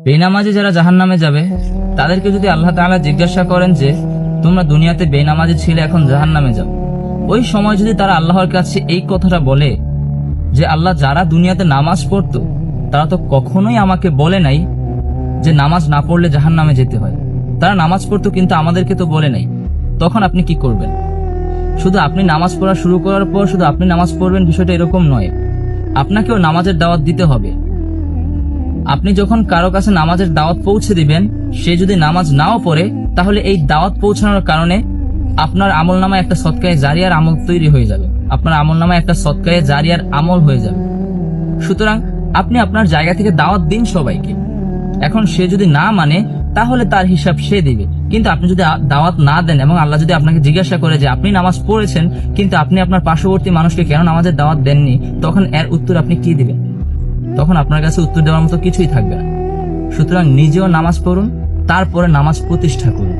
বেনামাজি যারা জাহান্নামে যাবে তাদেরকে যদি আল্লাহ তাআলা জিজ্ঞাসা করেন যে তোমরা দুনিয়াতে বেনামাজি ছিলে, এখন জাহান্নামে যাও, ওই সময় যদি তারা আল্লাহর কাছে এই কথাটা বলে যে আল্লাহ, যারা দুনিয়াতে নামাজ পড়তো তারা তো কখনোই আমাকে বলে নাই যে নামাজ না পড়লে জাহান্নামে যেতে হয়, তারা নামাজ পড়তো কিন্তু আমাদেরকে তো বলে নাই, তখন আপনি কি করবেন? শুধু আপনি নামাজ পড়া শুরু করার পর শুধু আপনি নামাজ পড়বেন বিষয়টা এরকম নয়, আপনাকেও নামাজের দাওয়াত দিতে হবে। আপনি যখন কারো কাছে নামাজের দাওয়াত পৌঁছে দিবেন, সে যদি নামাজ নাও পড়ে, তাহলে এই দাওয়াত পৌঁছানোর কারণে আপনার আমলনামায় একটা সদকায়ে জারিয়ার আমল তৈরি হয়ে যাবে, আপনার আমলনামায় একটা সদকায়ে জারিয়ার আমল হয়ে যাবে। সুতরাং আপনি আপনার জায়গা থেকে দাওয়াত দিন সবাইকে। এখন সে যদি না মানে তাহলে তার হিসাব সে দিবে, কিন্তু আপনি যদি দাওয়াত না দেন এবং আল্লাহ যদি আপনাকে জিজ্ঞাসা করে যে আপনি নামাজ পড়েছেন কিন্তু আপনি আপনার পার্শ্ববর্তী মানুষকে কেন নামাজের দাওয়াত দেননি, তখন এর উত্তর আপনি কি দিবেন? তখন আপনার কাছে উত্তর দেওয়ার মতো কিছুই থাকবে না। সুতরাং নিজেও নামাজ পড়ুন, তারপরে নামাজ প্রতিষ্ঠা করুন।